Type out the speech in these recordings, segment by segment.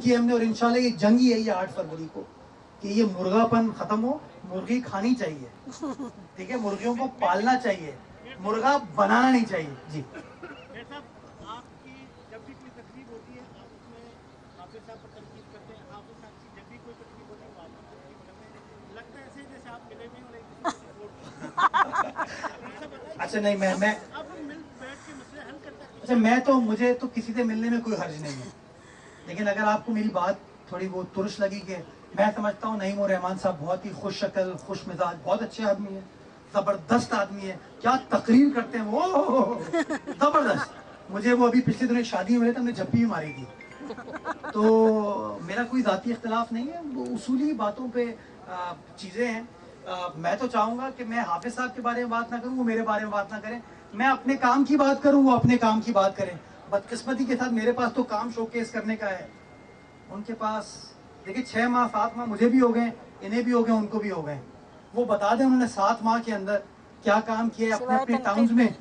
कि हमने, और इंशाल्लाह ये जंग ही है ये 8 फरवरी को, कि ये मुर्गापन खत्म हो, मुर्गी खानी चाहिए, ठीक है, मुर्गियों को पालना चाहिए, मुर्गा बनाना नहीं चाहिए जी। आपकी जब भी कोई तकलीफ होती है आप उसमें हाफिज साहब पर तनकीद करते हैं, हाफिज साहब की जब भी कोई तकलीफ होती है आप पर तनकीद करते हैं, लगता है ऐसे जैसे आप मिले भी और एक दूसरे को अच्छा नहीं, मैं आप लोग मिल बैठ के मसले हल करते हैं। अच्छा, मैं तो, मुझे तो किसी से मिलने में कोई हर्ज नहीं है, लेकिन अगर आपको मेरी बात थोड़ी बहुत तुरश लगी कि मैं समझता हूँ नईम उर रहमान साहब बहुत ही खुश शक्ल, खुश मिजाज, बहुत अच्छे आदमी है, जबरदस्त आदमी है, क्या तकरीर करते हैं वो, जबरदस्त। मुझे वो अभी पिछले दिनों एक शादी में मिले थे, हमने झप्पी भी मारी थी। तो मेरा कोई ज़ाती इख्तलाफ नहीं है, वो उसूली बातों पे चीज़ें हैं। मैं तो चाहूँगा कि मैं हाफिज साहब के बारे में बात ना करूँ, वो मेरे बारे में बात ना करें, मैं अपने काम की बात करूँ, वो अपने काम की बात करें। बदकिस्मती के साथ मेरे पास तो काम शोकेस करने का है, उनके पास देखिए 6 माह 7 माह मुझे भी हो गए, इन्हें भी हो गए, उनको भी हो गए। वो बता दें उन्होंने 7 माह के अंदर क्या काम किया अपने अपने टाउन्स में,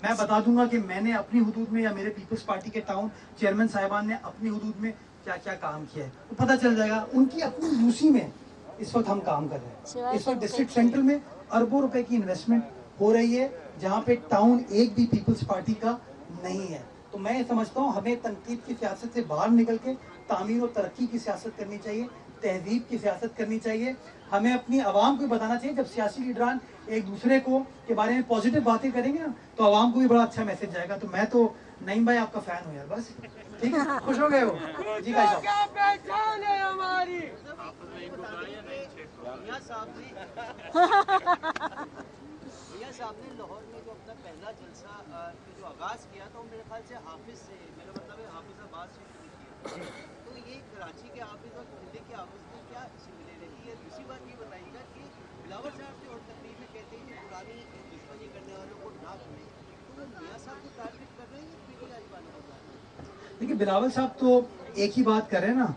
मैं बता दूंगा कि मैंने अपनी हुदूद में या मेरे पीपल्स पार्टी के टाउन चेयरमैन साहिबान ने अपनी हुदूद में क्या क्या काम किया है, तो पता चल जाएगा। उनकी अपनी यूसी में इस वक्त हम काम कर रहे हैं। इस वक्त डिस्ट्रिक्ट सेंट्रल में अरबों रुपए की इन्वेस्टमेंट हो रही है, जहाँ पे टाउन एक भी पीपल्स पार्टी का नहीं है। तो मैं समझता हूँ हमें तनकीद की सियासत से बाहर निकल के तामीर और तरक्की की सियासत करनी चाहिए, तहजीब की सियासत करनी चाहिए। हमें अपनी आवाम को बताना चाहिए, जब सियासी लीडरान एक दूसरे को के बारे में पॉजिटिव बातें करेंगे ना, तो आवाम को भी बड़ा अच्छा मैसेज जाएगा। तो मैं तो नईम भाई आपका फैन हूँ यार, बस ठीक है, खुश हो गए हो जी भाई साहब। क्या पहचान है हमारी। मियां साहब ने लाहौर में जो अपना पहला जलसा जो आगाज़ किया तो मेरे ख्याल से हाफिज से, मेरा मतलब है हाफिज अब्बास से शुरू किया, तो ये कराची के हाफिज और दिल्ली के हाफिज में क्या सिमिलरिटी है। दूसरी बात ये बताइएगा कि बिलावल साहब जो और तकरीर में कहते हैं कि पुरानी दुश्मनी करने वालों को ना करें, तो वो मियां साहब को टारगेट कर रहे हैं या पीटीआई वालों को कर रहे हैं। देखिए बिलावल साहब तो एक ही बात कर रहे हैं ना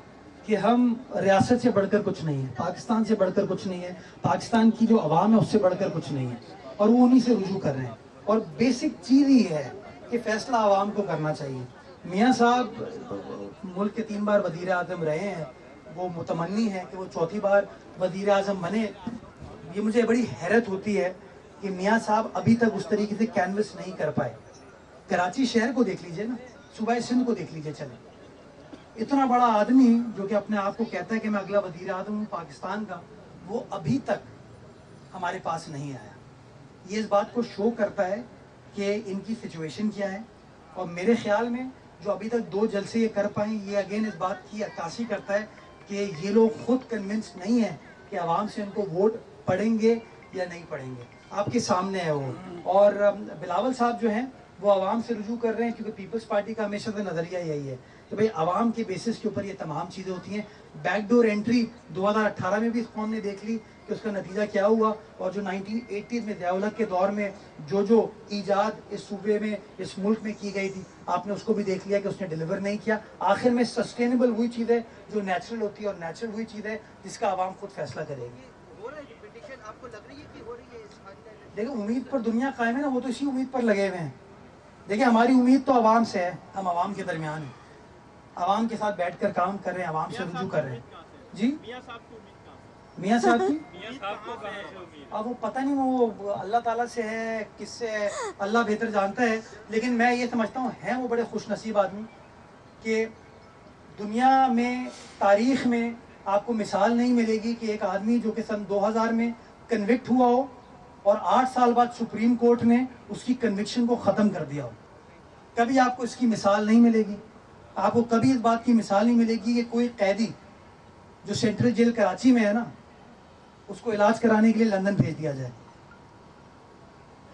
कि हम रियासत से बढ़कर कुछ नहीं है, पाकिस्तान से बढ़कर कुछ नहीं है, पाकिस्तान की जो आवाम है उससे बढ़कर कुछ नहीं है, और वो उन्हीं से रुजू कर रहे हैं। और बेसिक चीज़ ही है कि फैसला आवाम को करना चाहिए। मियाँ साहब मुल्क के 3 बार वज़ीर आज़म रहे हैं, वो मुतमन्नी है कि वो 4थी बार वज़ीर आज़म बने। ये मुझे बड़ी हैरत होती है कि मियाँ साहब अभी तक उस तरीके से कैनवस नहीं कर पाए। कराची शहर को देख लीजिए ना, सूबा सिंध को देख लीजिए, चले इतना बड़ा आदमी जो कि अपने आप को कहता है कि मैं अगला वज़ीर आज़म हूँ पाकिस्तान का, वो अभी तक हमारे पास नहीं आया। ये इस बात को शो करता है कि इनकी सिचुएशन क्या है। और मेरे ख्याल में जो अभी तक 2 जलसे ये कर पाए, ये अगेन इस बात की अक्कासी करता है कि ये लोग खुद कन्विंस नहीं है कि आवाम से उनको वोट पड़ेंगे या नहीं पड़ेंगे। आपके सामने है वो। और बिलावल साहब जो हैं वो आवाम से रुजू कर रहे हैं, क्योंकि पीपल्स पार्टी का हमेशा से नज़रिया यही है कि भाई आवाम के बेसिस के ऊपर ये तमाम चीज़ें होती हैं। बैकडोर एंट्री 2018 में भी इस कौम ने देख ली कि उसका नतीजा क्या हुआ। और जो 1980s में ज़िया-उल-हक के दौर में जो ईजाद इस सूबे में, इस मुल्क में की गई थी, आपने उसको भी देख लिया कि उसने डिलीवर नहीं किया। आखिर में सस्टेनेबल हुई चीज़ है जो नेचुरल होती है, और नेचुरल हुई चीज़ है जिसका आवाम खुद फैसला करेगी। हो रहा है रिपीटेशन, आपको लग रही है कि हो रही है इस बात का? देखिए उम्मीद पर दुनिया कायम है ना, वो तो इसी उम्मीद पर लगे हुए हैं। देखिए हमारी उम्मीद तो आवाम से है, हम आवाम के दरमियान हैं, आवाम के साथ बैठकर काम कर रहे हैं, आवाम से रुजू कर रहे हैं जी। मियां साहब की उम्मीद कहाँ से? मियाँ साहब की मियां साहब को कहाँ से उम्मीद? अब वो पता नहीं, वो अल्लाह ताला से है, किससे है, अल्लाह बेहतर जानता है। लेकिन मैं ये समझता हूँ हैं वो बड़े खुश नसीब आदमी कि दुनिया में, तारीख में आपको मिसाल नहीं मिलेगी कि एक आदमी जो कि सन 2000 में कन्विक्ट हुआ हो और 8 साल बाद सुप्रीम कोर्ट ने उसकी कन्विक्शन को ख़त्म कर दिया हो। कभी आपको इसकी मिसाल नहीं मिलेगी। आपको कभी इस बात की मिसाल नहीं मिलेगी कि कोई कैदी जो सेंट्रल जेल कराची में है ना, उसको इलाज कराने के लिए लंदन भेज दिया जाए।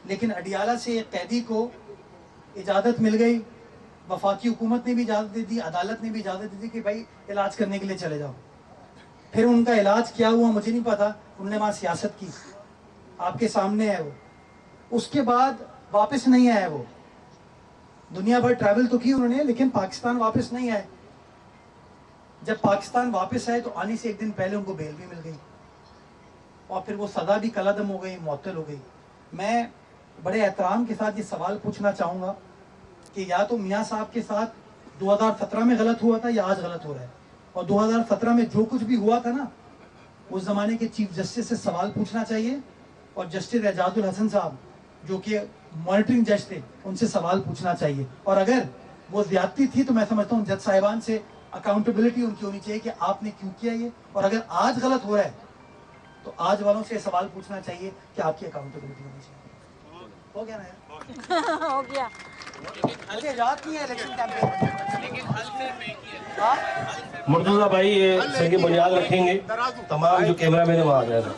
लेकिन अडियाला से एक कैदी को इजाज़त मिल गई, वफाकी हुकूमत ने भी इजाज़त दे दी, अदालत ने भी इजाज़त दे दी कि भाई इलाज करने के लिए चले जाओ। फिर उनका इलाज क्या हुआ मुझे नहीं पता, उन्होंने वहाँ सियासत की, आपके सामने है वो। उसके बाद वापस नहीं आया वो। दुनिया भर ट्रैवल तो की उन्होंने, लेकिन पाकिस्तान वापस नहीं आए। जब पाकिस्तान वापस आए तो आने से एक दिन पहले उनको बेल भी मिल गई, और फिर वो सज़ा भी कलअदम हो गई, मुअत्तल हो गई। मैं बड़े एहतराम के साथ ये सवाल पूछना चाहूँगा कि या तो मियाँ साहब के साथ 2017 में गलत हुआ था या आज गलत हो रहा है? और 2017 में जो कुछ भी हुआ था ना, उस जमाने के चीफ जस्टिस से सवाल पूछना चाहिए, और जस्टिस एजाजुल हसन साहब जो कि मॉनिटरिंग जज थे उनसे सवाल पूछना चाहिए। और अगर वो ज्यादती थी तो मैं समझता हूँ जज साहिबान से अकाउंटेबिलिटी उनकी होनी चाहिए कि आपने क्यों किया ये, और अगर आज गलत हो रहा है तो आज वालों से सवाल पूछना चाहिए कि आपकी अकाउंटेबिलिटी होनी चाहिए। हो गया ना यार? हो गया। मुझे याद नहीं है इलेक्शन कैंपेन में। मुर्तजा भाई ये सही बुनियाद रखेंगे, तमाम जो कैमरा मैन वहाँ आ जाएगा।